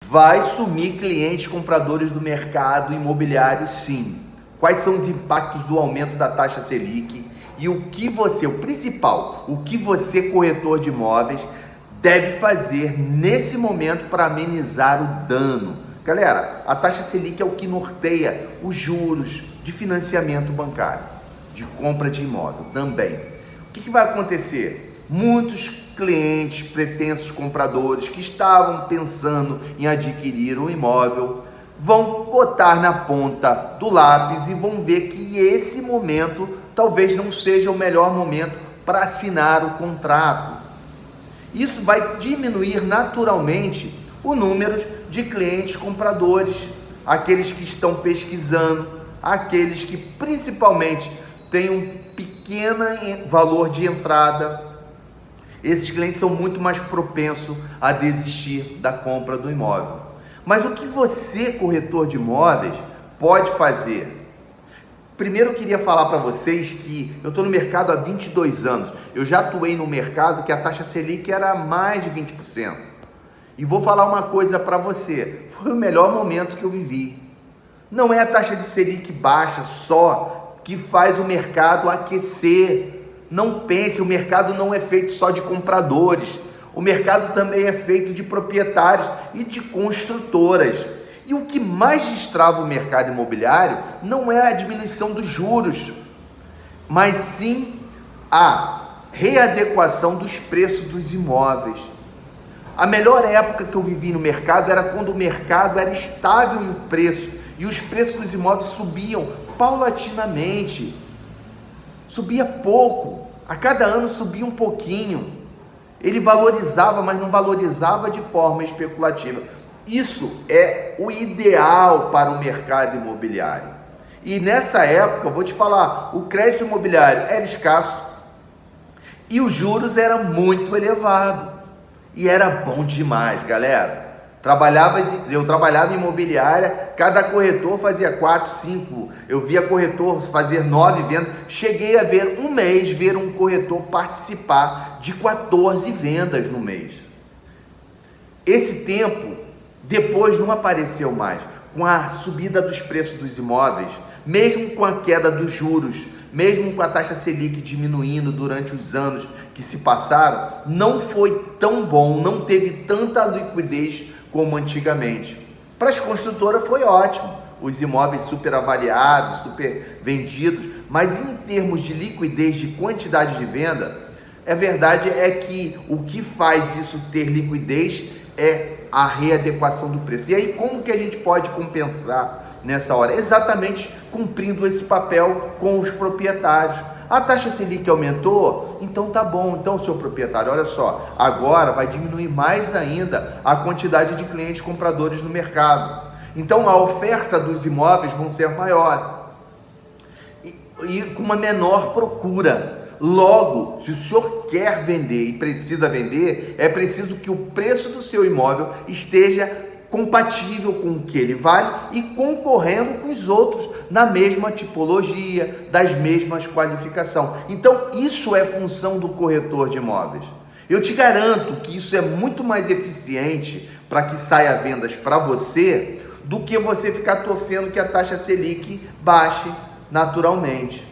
Vai sumir clientes compradores do mercado imobiliário, sim. Quais são os impactos do aumento da taxa Selic e o principal, o que você, corretor de imóveis, deve fazer nesse momento para amenizar o dano. Galera, a taxa Selic é o que norteia os juros de financiamento bancário, de compra de imóvel também. O que vai acontecer? Muitos clientes, pretensos compradores que estavam pensando em adquirir um imóvel vão botar na ponta do lápis e vão ver que esse momento talvez não seja o melhor momento para assinar o contrato. Isso vai diminuir naturalmente o número de clientes compradores, aqueles que estão pesquisando, aqueles que principalmente têm um pequeno valor de entrada. Esses clientes são muito mais propensos a desistir da compra do imóvel. Mas o que você, corretor de imóveis, pode fazer? Primeiro eu queria falar para vocês que eu estou no mercado há 22 anos. Eu já atuei no mercado que a taxa Selic era mais de 20%. E vou falar uma coisa para você, foi o melhor momento que eu vivi. Não é a taxa de Selic baixa só que faz o mercado aquecer. Não pense, o mercado não é feito só de compradores. O mercado também é feito de proprietários e de construtoras. E o que mais destrava o mercado imobiliário não é a diminuição dos juros, mas sim a readequação dos preços dos imóveis. A melhor época que eu vivi no mercado era quando o mercado era estável no preço e os preços dos imóveis subiam paulatinamente. Subia pouco, a cada ano subia um pouquinho. Ele valorizava, mas não valorizava de forma especulativa. Isso é o ideal para o mercado imobiliário. E nessa época, eu vou te falar, o crédito imobiliário era escasso e os juros eram muito elevados. E era bom demais, galera. Eu trabalhava em imobiliária, cada corretor fazia 4, 5, eu via corretor fazer 9 vendas, cheguei a ver um corretor participar de 14 vendas no mês. Esse tempo, depois não apareceu mais, com a subida dos preços dos imóveis, mesmo com a queda dos juros, mesmo com a taxa Selic diminuindo durante os anos que se passaram, não foi tão bom, não teve tanta liquidez como antigamente. Para as construtoras foi ótimo, os imóveis super avaliados, super vendidos, mas em termos de liquidez, de quantidade de venda, a verdade é que o que faz isso ter liquidez é a readequação do preço. E aí como que a gente pode compensar nessa hora? Exatamente cumprindo esse papel com os proprietários. A taxa Selic aumentou, então tá bom, então seu proprietário, olha só, agora vai diminuir mais ainda a quantidade de clientes compradores no mercado. Então a oferta dos imóveis vão ser maior e com uma menor procura. Logo, se o senhor quer vender e precisa vender, é preciso que o preço do seu imóvel esteja compatível com o que ele vale e concorrendo com os outros na mesma tipologia, das mesmas qualificações. Então, isso é função do corretor de imóveis. Eu te garanto que isso é muito mais eficiente para que saia vendas para você do que você ficar torcendo que a taxa Selic baixe naturalmente.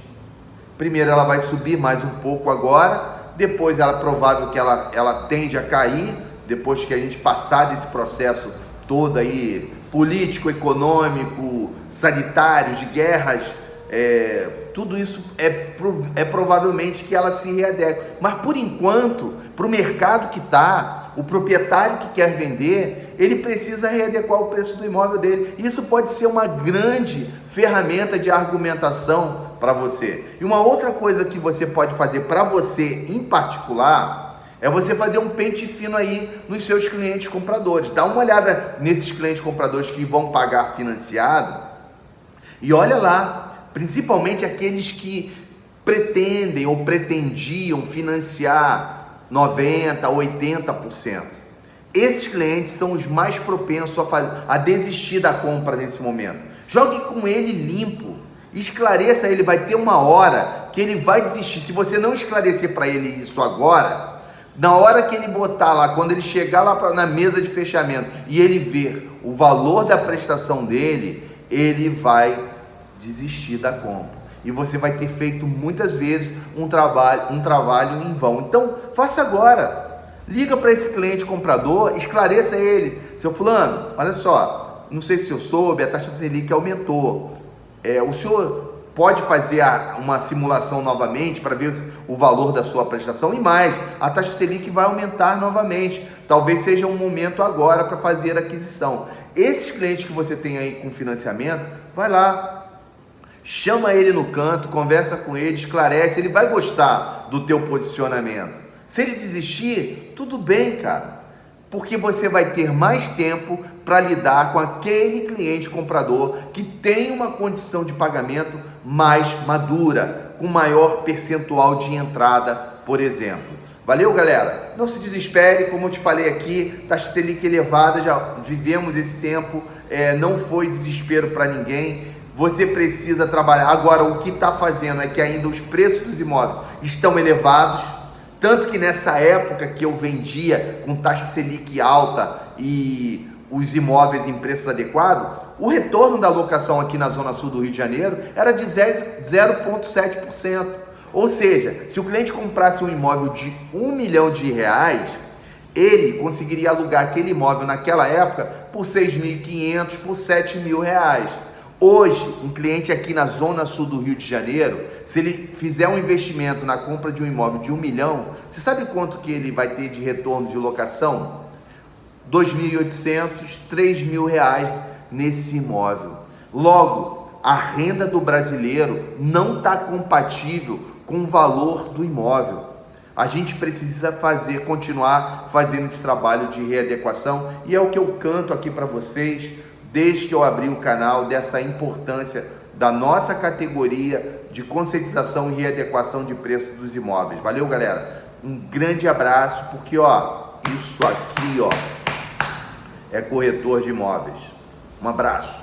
Primeiro ela vai subir mais um pouco agora, depois é provável que ela tende a cair, depois que a gente passar desse processo todo aí, político, econômico, sanitário, de guerras, tudo isso é provavelmente que ela se readeque. Mas por enquanto, para o mercado que está, o proprietário que quer vender, ele precisa readequar o preço do imóvel dele. Isso pode ser uma grande ferramenta de argumentação para você. E uma outra coisa que você pode fazer para você em particular é você fazer um pente fino aí nos seus clientes compradores. Dá uma olhada nesses clientes compradores que vão pagar financiado e olha lá, principalmente aqueles que pretendem ou pretendiam financiar 90%, 80%. Esses clientes são os mais propensos a desistir da compra nesse momento. Jogue com ele limpo, esclareça ele, vai ter uma hora que ele vai desistir. Se você não esclarecer para ele isso agora, Na hora que ele botar lá, quando ele chegar lá na mesa de fechamento e ele ver o valor da prestação dele, ele vai desistir da compra. E você vai ter feito muitas vezes um trabalho em vão. Então, faça agora. Liga para esse cliente comprador, esclareça ele. Seu fulano, olha só, não sei se eu soube, a taxa Selic aumentou. O senhor pode fazer uma simulação novamente para ver o valor da sua prestação e mais, a taxa Selic vai aumentar novamente. Talvez seja um momento agora para fazer a aquisição. Esses clientes que você tem aí com financiamento, vai lá, chama ele no canto, conversa com ele, esclarece, ele vai gostar do teu posicionamento. Se ele desistir, tudo bem, cara, porque você vai ter mais tempo para lidar com aquele cliente comprador que tem uma condição de pagamento mais madura, com maior percentual de entrada, por exemplo. Valeu, galera? Não se desespere, como eu te falei aqui, taxa Selic elevada, já vivemos esse tempo, não foi desespero para ninguém. Você precisa trabalhar. Agora, o que está fazendo é que ainda os preços dos imóveis estão elevados, tanto que nessa época que eu vendia com taxa Selic alta e os imóveis em preços adequados, o retorno da locação aqui na Zona Sul do Rio de Janeiro era de 0,7%. Ou seja, se o cliente comprasse um imóvel de R$1 milhão, ele conseguiria alugar aquele imóvel naquela época por R$6.500, por R$7.000. Hoje, um cliente aqui na Zona Sul do Rio de Janeiro, se ele fizer um investimento na compra de um imóvel de R$1 milhão, você sabe quanto que ele vai ter de retorno de locação? R$2.800, R$3.000 nesse imóvel. Logo, a renda do brasileiro não está compatível com o valor do imóvel. A gente precisa continuar fazendo esse trabalho de readequação e é o que eu canto aqui para vocês desde que eu abri o canal, dessa importância da nossa categoria de conscientização e readequação de preços dos imóveis. Valeu, galera? Um grande abraço, porque isso aqui é corretor de imóveis. Um abraço.